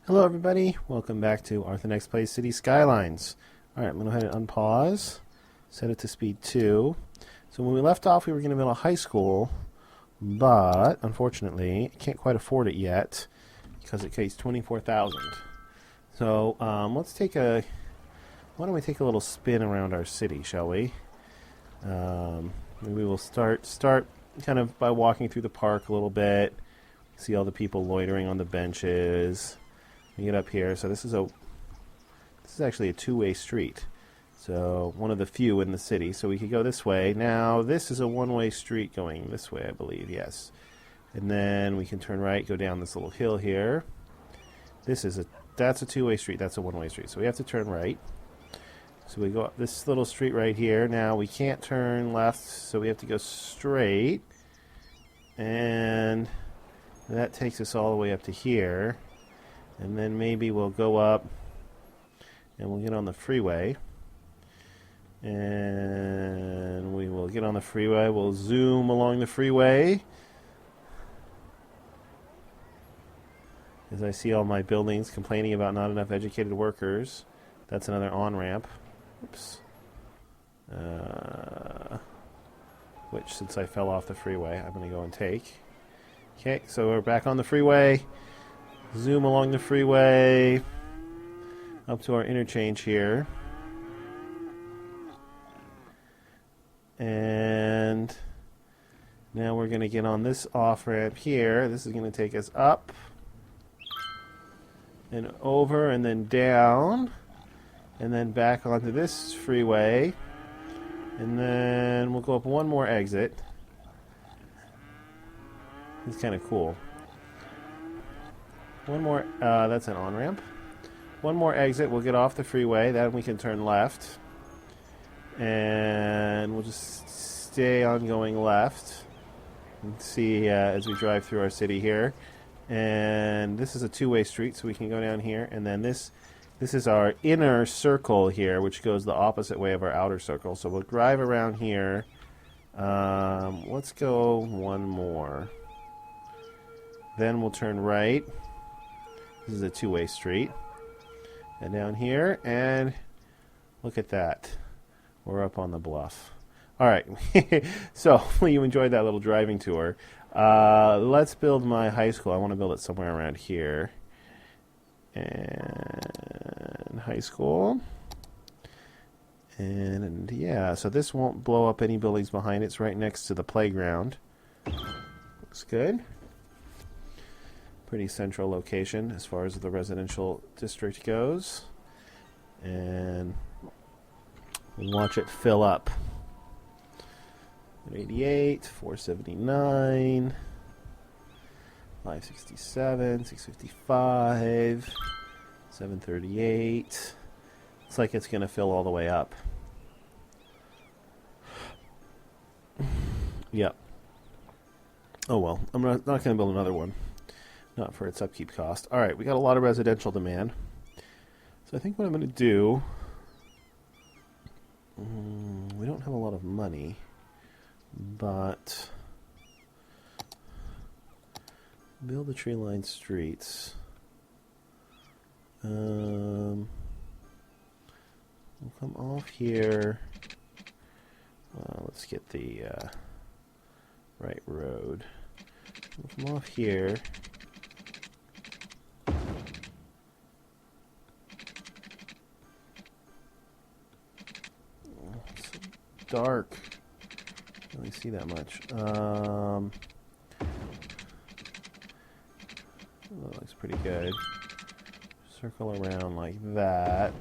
Hello everybody, welcome back to Arthenex Plays City Skylines. Alright, I'm going to go ahead and unpause, set it to speed 2. So when we left off we were going to build a high school, but unfortunately I can't quite afford it yet because it costs 24,000. So why don't we take a little spin around our city, shall we? We will start kind of by walking through the park a little bit, see all the people loitering on the benches. We get up here, so this is actually a two-way street, so one of the few in the city. So we could go this way. Now this is a one-way street going this way, I believe. Yes, and then we can turn right, go down this little hill here. That's a two-way street. That's a one-way street. So we have to turn right. So we go up this little street right here. Now we can't turn left, so we have to go straight, and that takes us all the way up to here. And then maybe we'll go up and we'll get on the freeway. And we will get on the freeway. We'll zoom along the freeway. As I see all my buildings complaining about not enough educated workers. That's another on-ramp. Oops. Which, since I fell off the freeway, I'm going to go and take. Okay, so we're back on the freeway. Zoom along the freeway up to our interchange here. And now we're going to get on this off-ramp here. This is going to take us up and over and then down and then back onto this freeway. And then we'll go up one more exit. It's kind of cool. One more, that's an on-ramp. One more exit, we'll get off the freeway, then we can turn left. And we'll just stay on going left. And see as we drive through our city here. And this is a two-way street, so we can go down here. And then this is our inner circle here, which goes the opposite way of our outer circle. So we'll drive around here. Let's go one more. Then we'll turn right. This is a two-way street. And down here, and look at that. We're up on the bluff. Alright, so hopefully you enjoyed that little driving tour. Let's build my high school. I want to build it somewhere around here. And high school. And yeah, so this won't blow up any buildings behind it. It's right next to the playground. Looks good. Pretty central location as far as the residential district goes. And we'll watch it fill up. 88, 479, 567, 655, 738. Looks like it's going to fill all the way up. Yep. Oh well, I'm not going to build another one. Not for its upkeep cost. Alright, we got a lot of residential demand. So I think what I'm going to do... we don't have a lot of money, but... build the tree-lined streets. We'll come off here. Let's get the right road. We'll come off here. Dark. Can't really see that much. That looks pretty good. Circle around like that.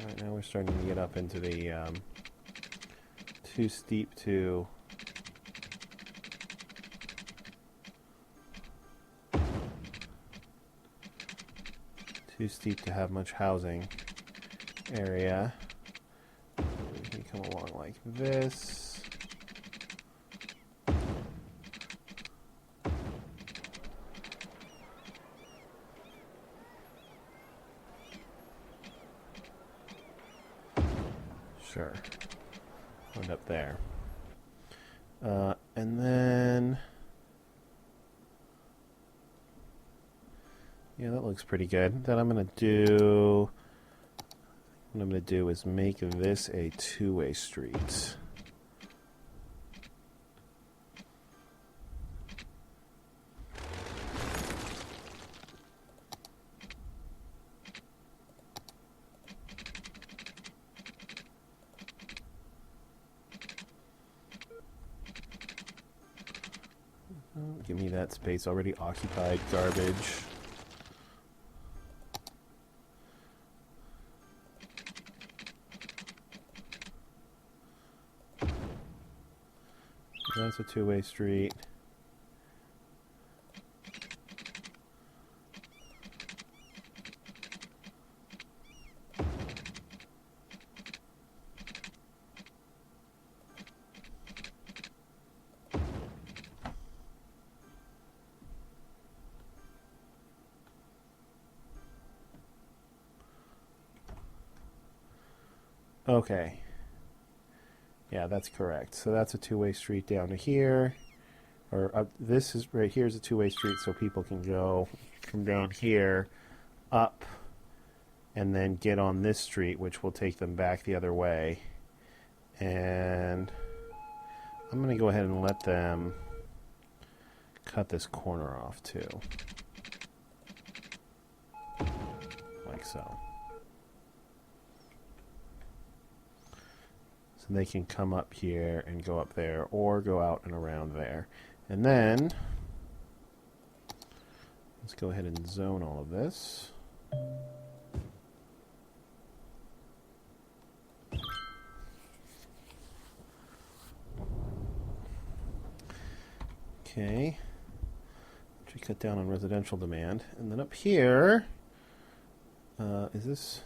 Alright, now we're starting to get up into the too steep to have much housing area. We can come along like this. Sure. End up there. And then Yeah, that looks pretty good. Then I'm going to do... What I'm going to do is make this a two-way street. Give me that space already occupied, garbage. That's a two-way street. Okay. Yeah, that's correct. So that's a two-way street down to here. Or this is right here is a two-way street, so people can go from down here up and then get on this street, which will take them back the other way. And I'm going to go ahead and let them cut this corner off too. Like so. So they can come up here and go up there, or go out and around there. And then, let's go ahead and zone all of this. Okay. Should cut down on residential demand. And then up here, this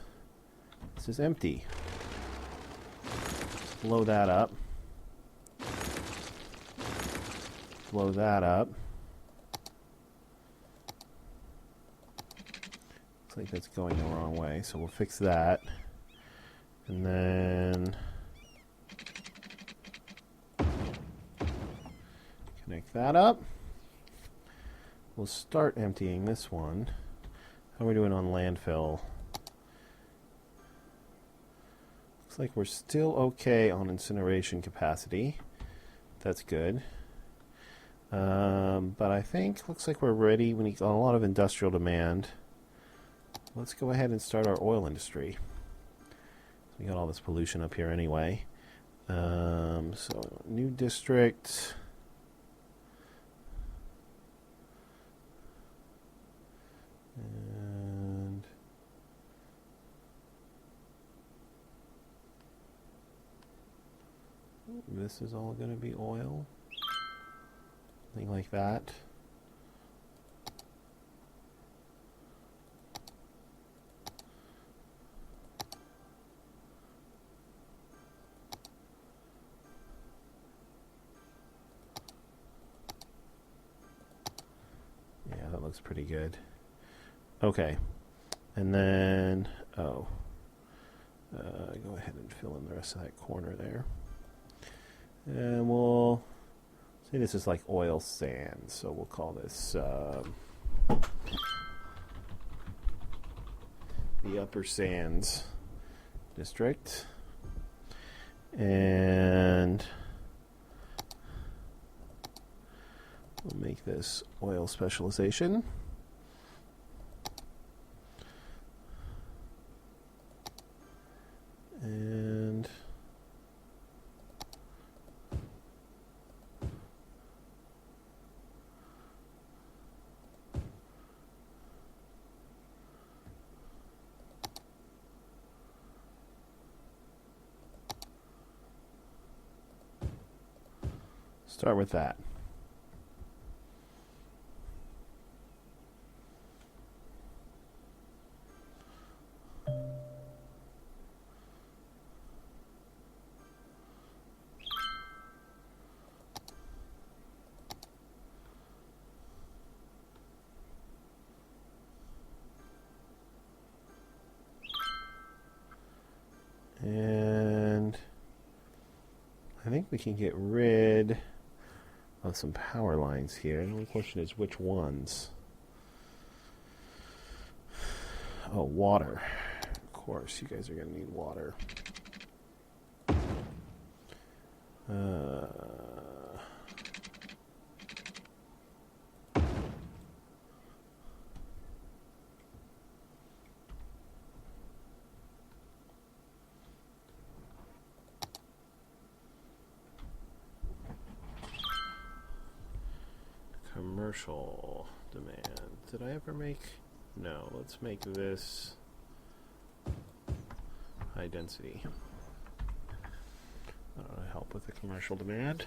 is empty. Blow that up. Blow that up. Looks like that's going the wrong way, so we'll fix that. And then connect that up. We'll start emptying this one. How are we doing on landfill? Looks like we're still okay on incineration capacity. That's good. But I think, looks like we're ready. We need a lot of industrial demand. Let's go ahead and start our oil industry. We got all this pollution up here anyway. So, new district. And this is all going to be oil. Something like that. Yeah, that looks pretty good. Okay. And then, go ahead and fill in the rest of that corner there. And we'll say this is like oil sands, so we'll call this the Upper Sands District. And we'll make this oil specialization. And start with that. And I think we can get rid of some power lines here. The only question is which ones. Oh, water. Of course, you guys are going to need water. Commercial demand. Did I ever make? No. Let's make this high density. Help with the commercial demand.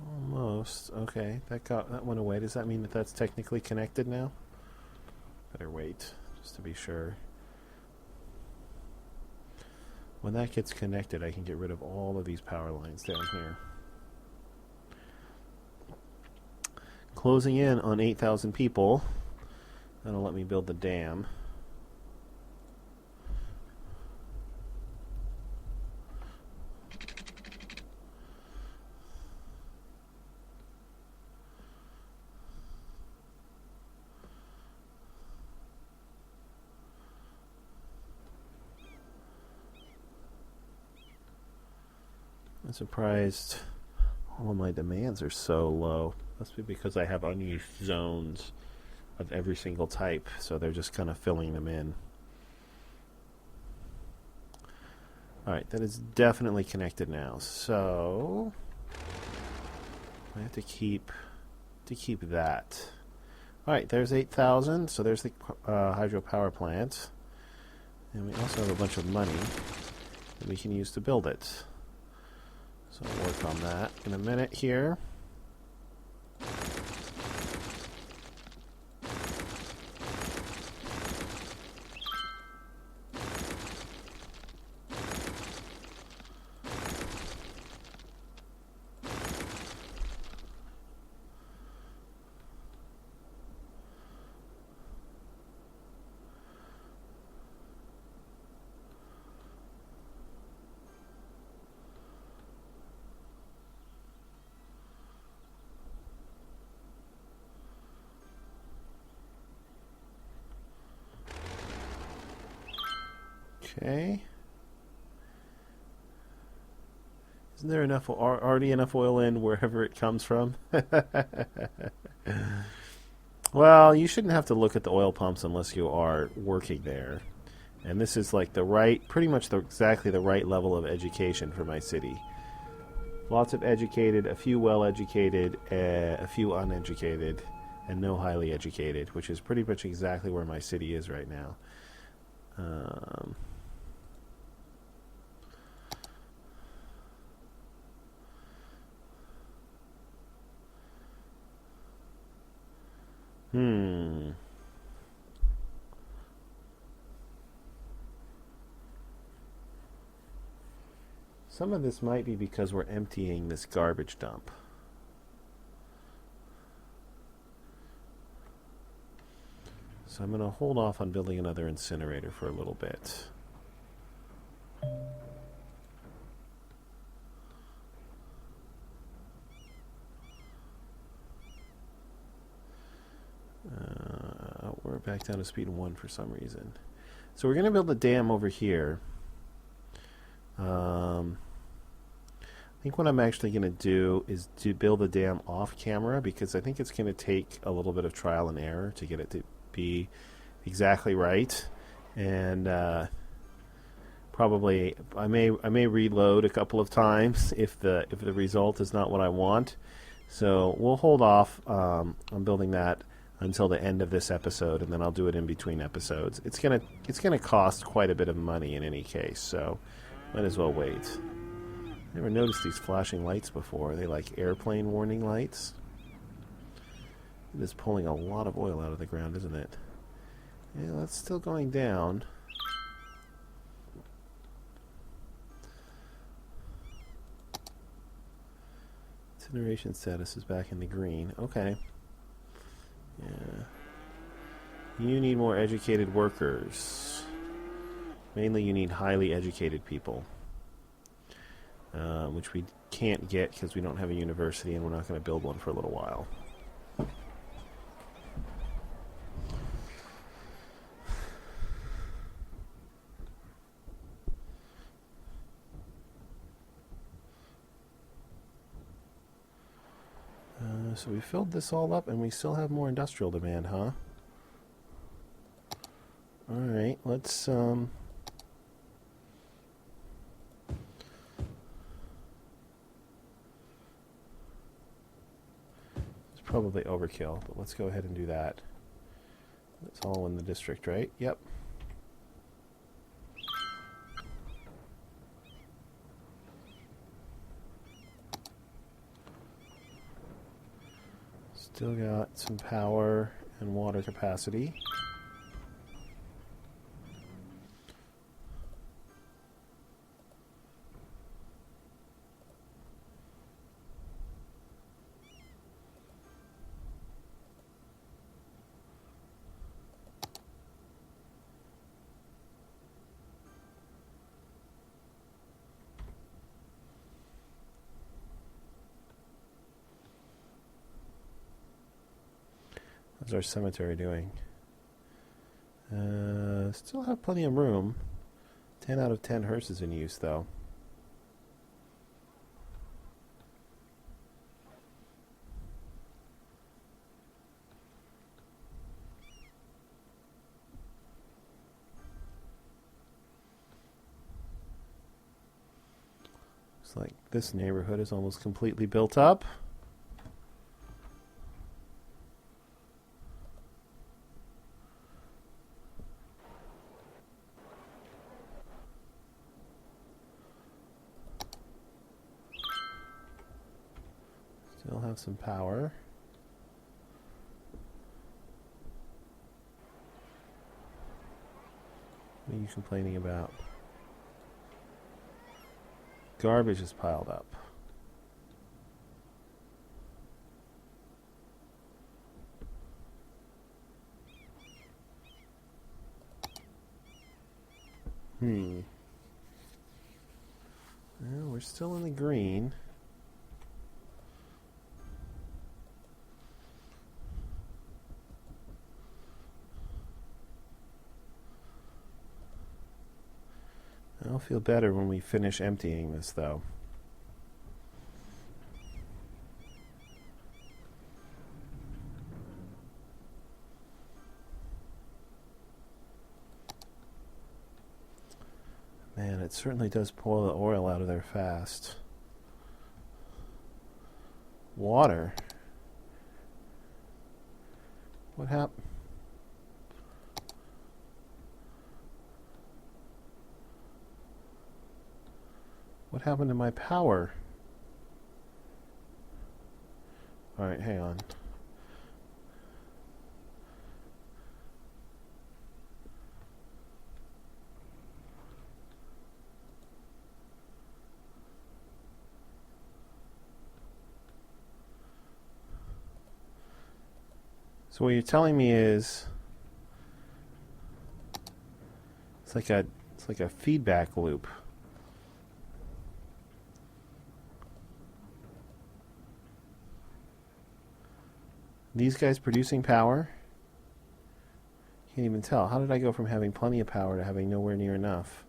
Almost. Okay, that went away. Does that mean that that's technically connected now? Better wait, just to be sure. When that gets connected, I can get rid of all of these power lines down here. Closing in on 8,000 people. That'll let me build the dam. I'm surprised all of my demands are so low. Must be because I have unused zones of every single type, so they're just kind of filling them in. Alright, that is definitely connected now. So I have to keep that. Alright, there's 8,000, so there's the hydropower plant. And we also have a bunch of money that we can use to build it. So I'll work on that in a minute here. Okay. Isn't there enough already enough oil in wherever it comes from? Well, you shouldn't have to look at the oil pumps unless you are working there. And this is like pretty much exactly the right level of education for my city. Lots of educated, a few well-educated, a few uneducated, and no highly educated, which is pretty much exactly where my city is right now. Some of this might be because we're emptying this garbage dump. So I'm going to hold off on building another incinerator for a little bit. We're back down to speed 1 for some reason. So we're going to build a dam over here. I think what I'm actually going to do is to build a dam off camera, because I think it's going to take a little bit of trial and error to get it to be exactly right. And probably I may reload a couple of times if the result is not what I want. So we'll hold off on building that until the end of this episode, and then I'll do it in between episodes. It's gonna cost quite a bit of money in any case, so might as well wait. Never noticed these flashing lights before. Are they like airplane warning lights? It is pulling a lot of oil out of the ground, isn't it? Yeah, that's still going down. Incineration status is back in the green. Okay. Yeah. You need more educated workers. Mainly you need highly educated people. Which we can't get because we don't have a university and we're not going to build one for a little while. So we filled this all up and we still have more industrial demand, huh? Alright, let's it's probably overkill, but let's go ahead and do that. That's all in the district, right? Yep. Still got some power and water capacity. How's our cemetery doing? Still have plenty of room. 10 out of 10 hearses in use, though. Looks like this neighborhood is almost completely built up. Still have some power. What are you complaining about? Garbage is piled up. Well, we're still in the green. I'll feel better when we finish emptying this, though. Man, it certainly does pull the oil out of there fast. Water. What happened? What happened to my power? Alright, hang on. So what you're telling me is it's like a feedback loop. These guys producing power? Can't even tell. How did I go from having plenty of power to having nowhere near enough?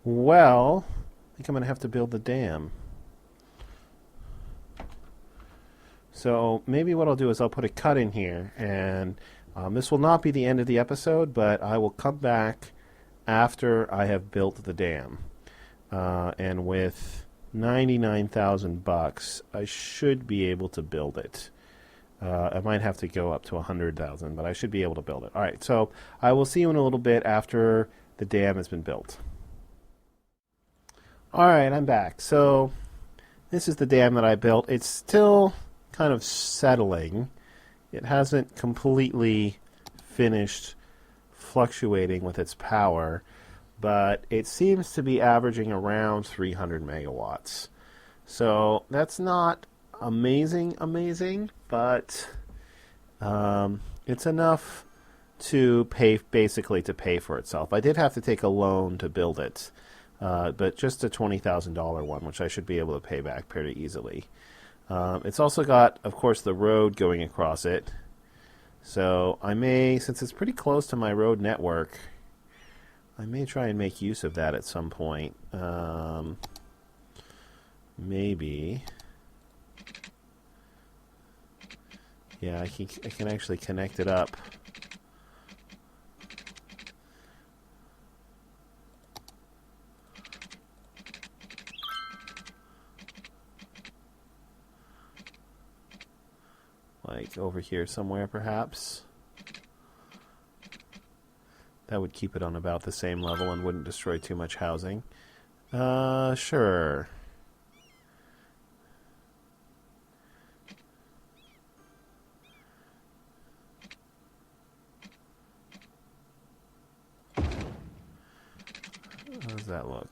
Well, I think I'm going to have to build the dam. So maybe what I'll do is I'll put a cut in here, and this will not be the end of the episode, but I will come back after I have built the dam. And with $99,000, I should be able to build it. I might have to go up to $100,000, but I should be able to build it. All right, so I will see you in a little bit after the dam has been built. All right, I'm back. So this is the dam that I built. It's still kind of settling. It hasn't completely finished fluctuating with its power, but it seems to be averaging around 300 megawatts. So that's not amazing, but it's enough to basically pay for itself. I did have to take a loan to build it, but just a $20,000 one, which I should be able to pay back pretty easily. It's also got, of course, the road going across it. So I may, since it's pretty close to my road network, I may try and make use of that at some point. Maybe. Yeah, I can actually connect it up. Like over here somewhere, perhaps. That would keep it on about the same level and wouldn't destroy too much housing. Sure. How does that look?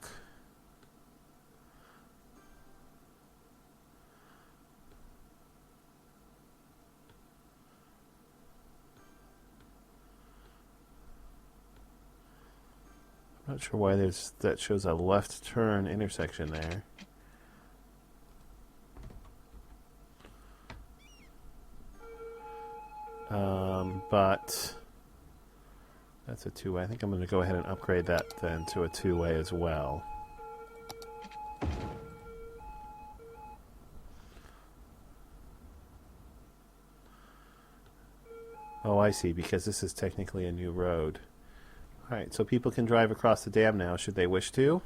Not sure why that shows a left turn intersection there. But that's a two-way. I think I'm going to go ahead and upgrade that then to a two-way as well. Oh, I see, because this is technically a new road. Alright, so people can drive across the dam now, should they wish to.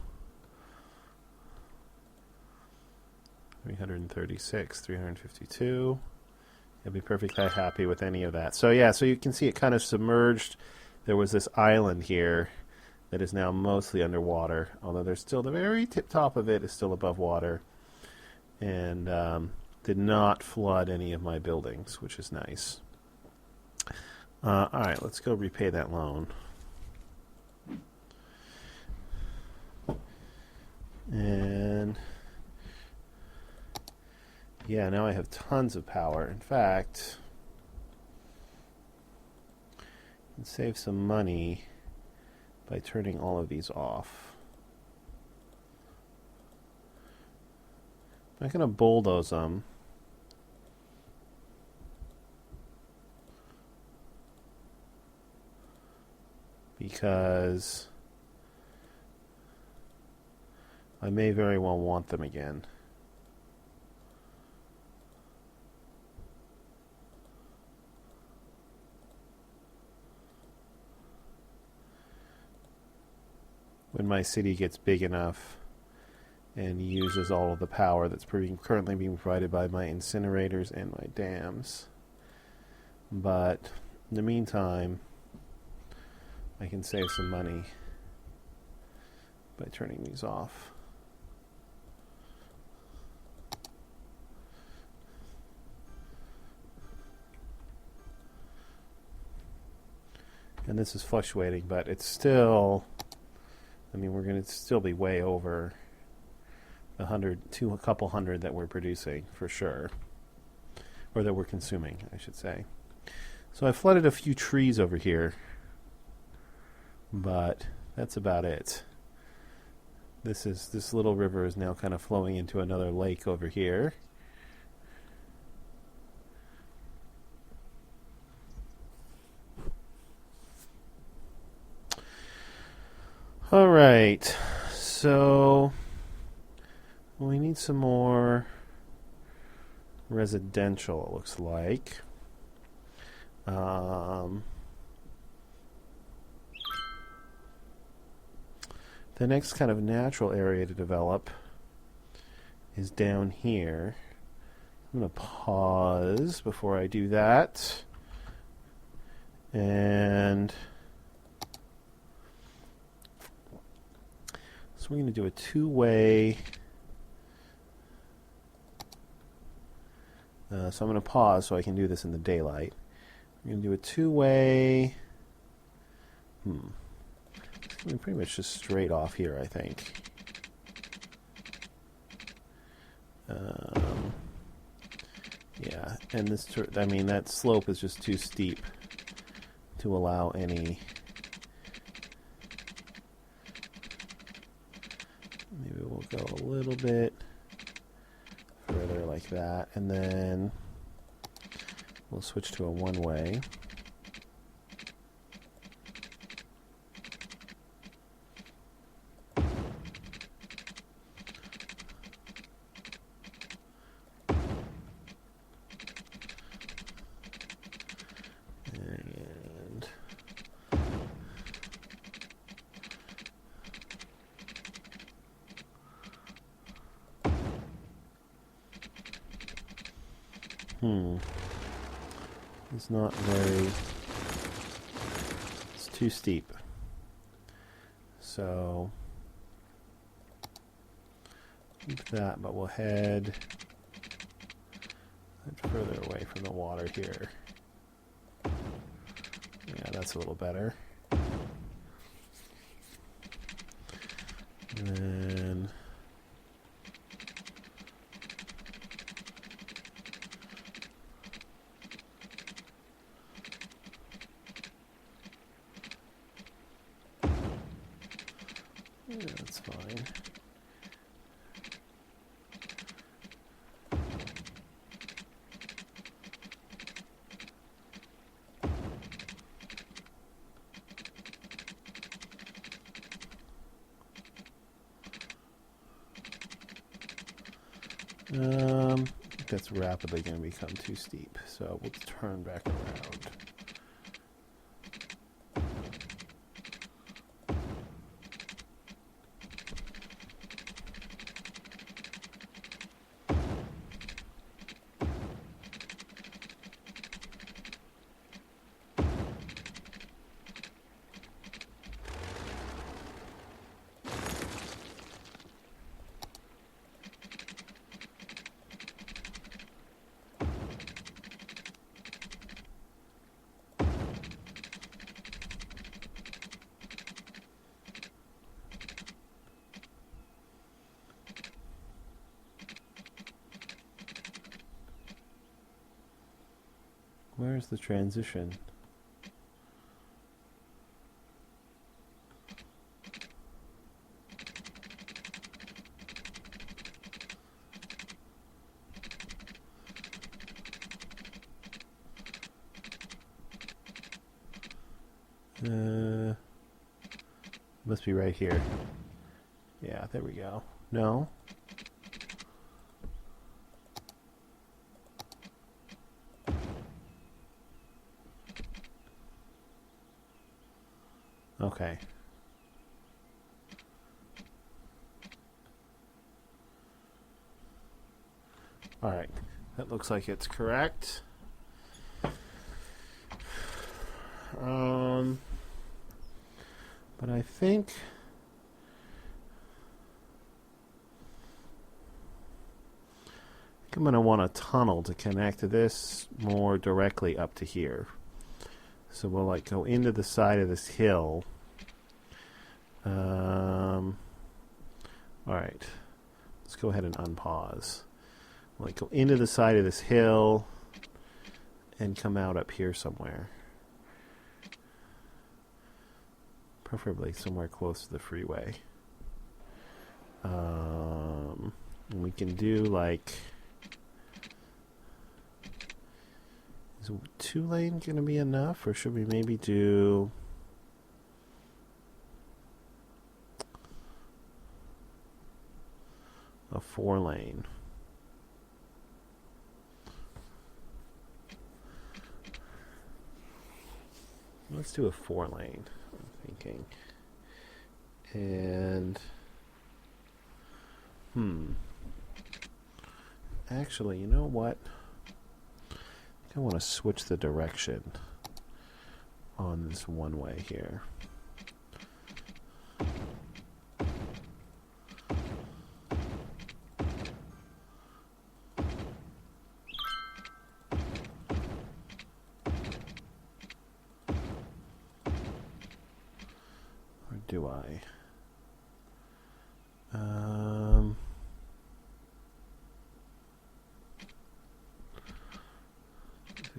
336, 352. I'll be perfectly happy with any of that. So yeah, so you can see it kind of submerged. There was this island here that is now mostly underwater, although there's still the very tip top of it is still above water. And did not flood any of my buildings, which is nice. Alright, let's go repay that loan. And yeah, now I have tons of power. In fact, I can save some money by turning all of these off. I'm not going to bulldoze them. Because I may very well want them again. When my city gets big enough and uses all of the power that's currently being provided by my incinerators and my dams. But in the meantime, I can save some money by turning these off. And this is fluctuating, but it's still, I mean, we're going to still be way over a couple hundred that we're producing, for sure. Or that we're consuming, I should say. So I flooded a few trees over here, but that's about it. This little river is now kind of flowing into another lake over here. All right, so we need some more residential, it looks like. The next kind of natural area to develop is down here. I'm going to pause before I do that. And so we're going to do a two-way So I'm going to pause so I can do this in the daylight. We're going to do a two-way. It's going to be pretty much just straight off here, I think. Yeah, and this, I mean, that slope is just too steep to allow any. Maybe we'll go a little bit further like that, and then we'll switch to a one-way. It's not very. It's too steep. So keep that, but we'll head further away from the water here. Yeah, that's a little better. And then yeah, that's fine. I think that's rapidly going to become too steep, so we'll turn back around. Where's the transition? Must be right here. Yeah, there we go. No? Okay. All right. That looks like it's correct. But I think I'm going to want a tunnel to connect this more directly up to here. So we'll like go into the side of this hill. All right, let's go ahead and unpause. We'll like go into the side of this hill and come out up here somewhere. Preferably somewhere close to the freeway. And we can do like. Is 2-lane going to be enough, or should we maybe do a 4-lane? Let's do a 4-lane, I'm thinking. And actually, you know what? I want to switch the direction on this one-way here. do I?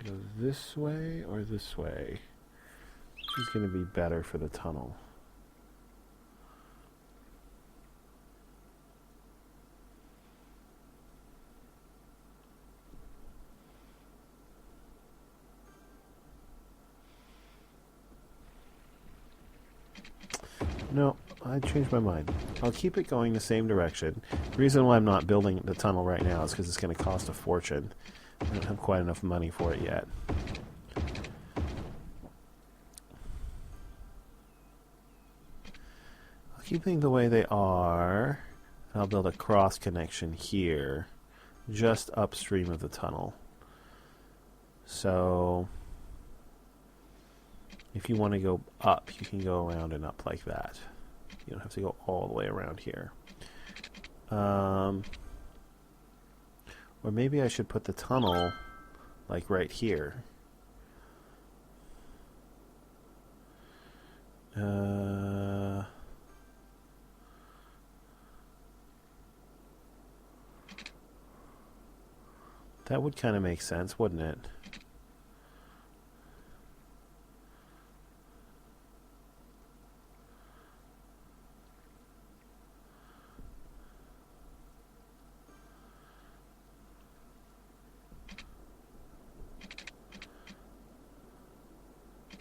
Go this way or this way? Which is going to be better for the tunnel? No, I changed my mind. I'll keep it going the same direction. The reason why I'm not building the tunnel right now is because it's going to cost a fortune. I don't have quite enough money for it yet. I'll keep things the way they are. I'll build a cross connection here, just upstream of the tunnel. So if you want to go up, you can go around and up like that. You don't have to go all the way around here. Or maybe I should put the tunnel like right here. That would kind of make sense, wouldn't it?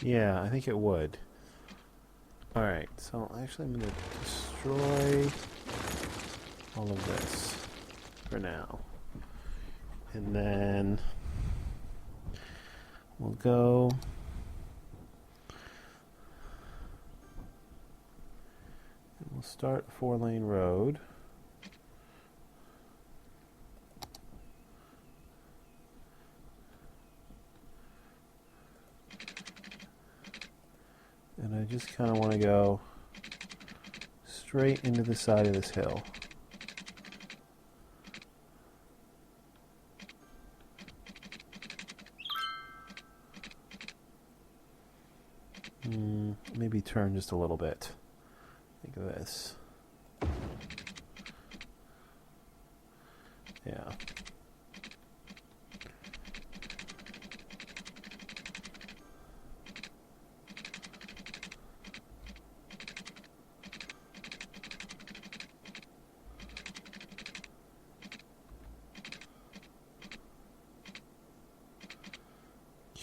Yeah, I think it would. Alright, so actually I'm going to destroy all of this for now. And then we'll go and we'll start a 4-lane road. And I just kind of want to go straight into the side of this hill. Maybe turn just a little bit. Think of this. Yeah.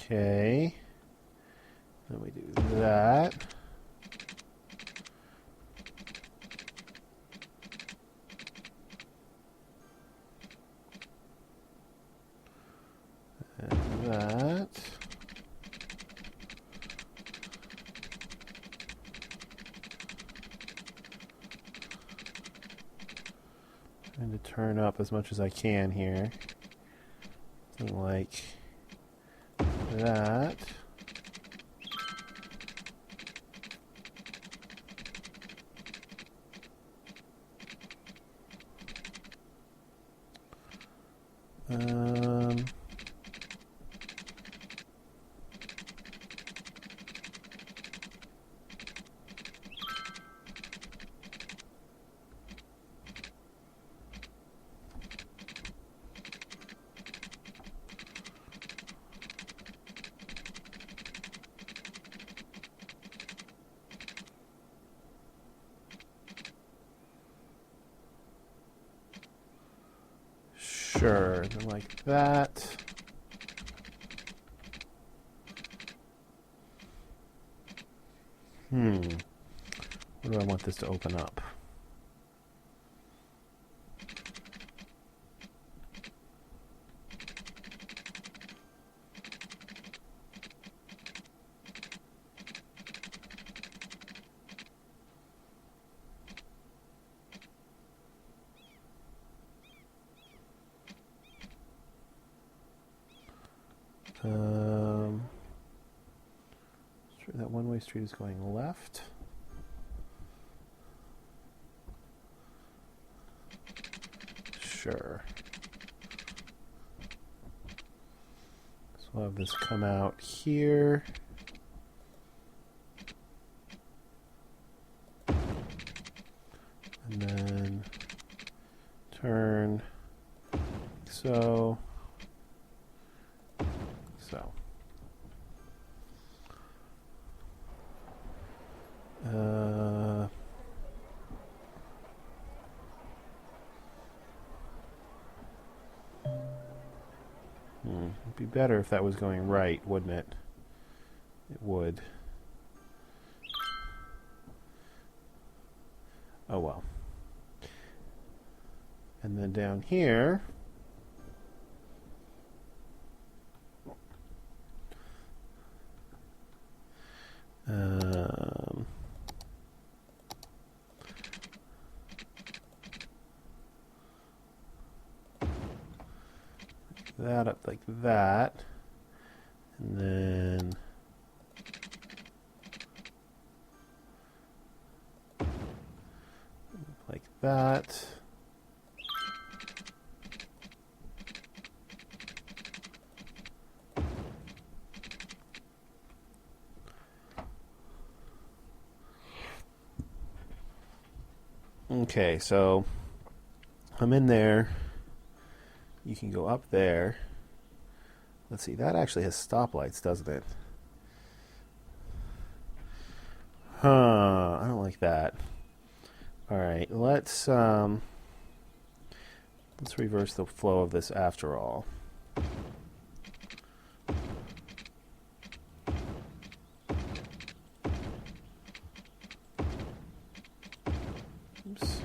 Okay. Then we do that. And that. Trying to turn up as much as I can here. Something like that. Sure, like that. Where do I want this to open up? That one-way street is going left. Sure. So we'll have this come out here. turn, so, so. It'd be better if that was going right, wouldn't it? It would. Oh well. And then down here, that up like that, and then like that. Okay, so I'm in there. You can go up there. Let's see, that actually has stoplights, doesn't it? Huh, I don't like that. Alright, let's reverse the flow of this after all. Oops.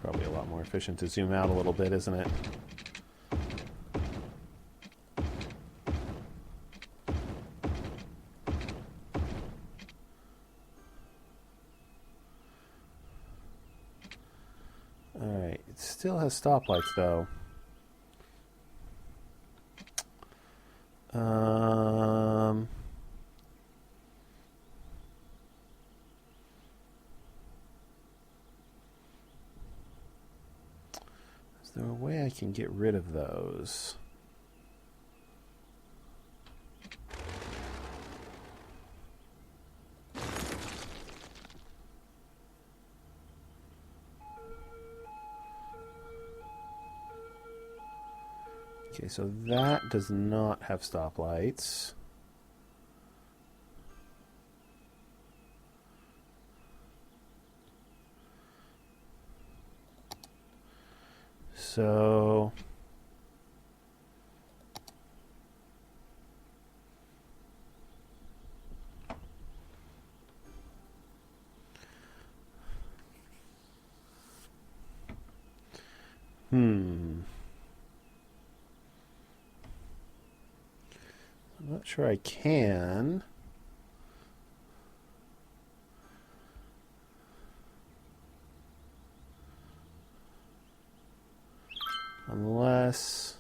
Probably a lot more efficient to zoom out a little bit, isn't it? Alright, it still has stoplights though. Is there a way I can get rid of those? Okay, so that does not have stoplights. So I'm not sure I can. Unless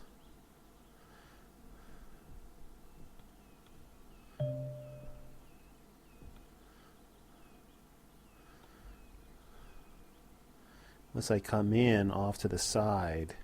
I come in off to the side.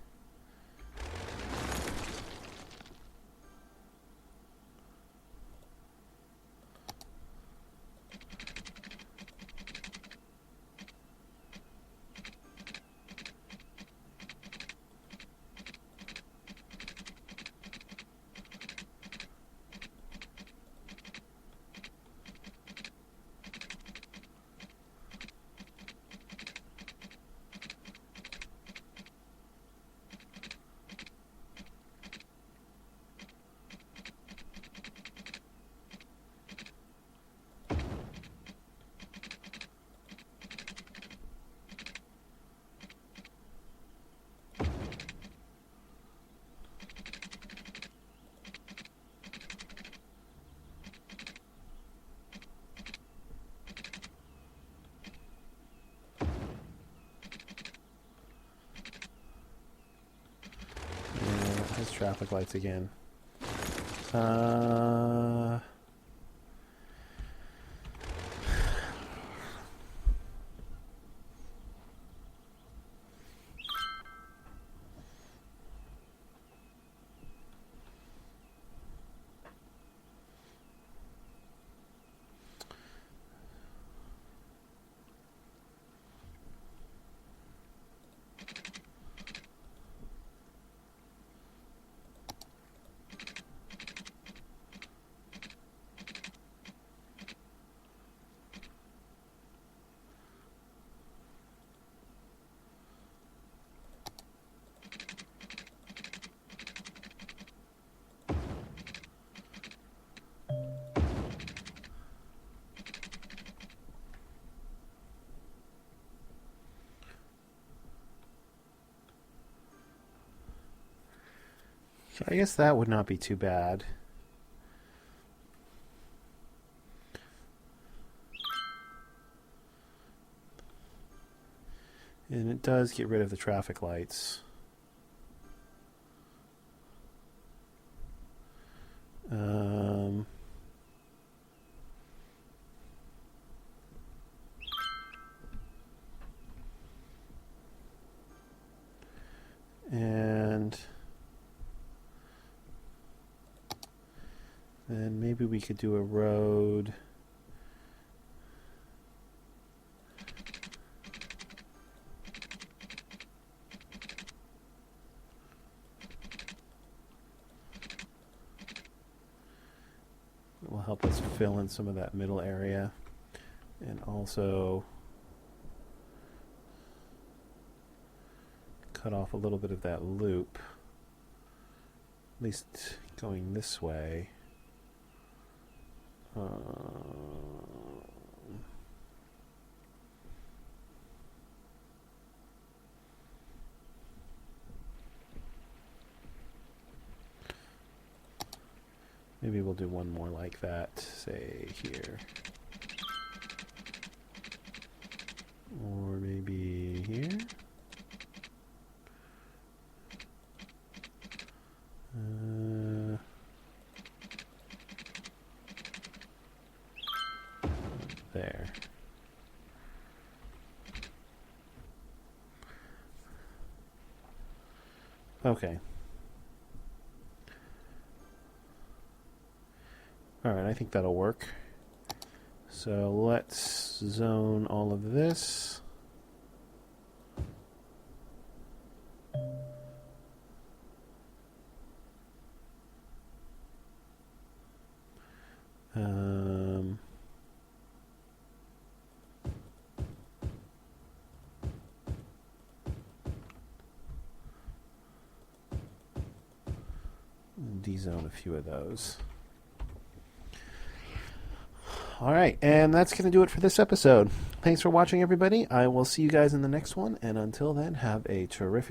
There's traffic lights again. So I guess that would not be too bad. And it does get rid of the traffic lights. And then maybe we could do a road. It will help us fill in some of that middle area, and also cut off a little bit of that loop, at least going this way. Maybe we'll do one more like that, say here. Or maybe here. There. Okay. Alright, I think that'll work. So let's zone all of this. D-zone a few of those. All right, and that's going to do it for this episode. Thanks for watching, everybody. I will see you guys in the next one, and until then, have a terrific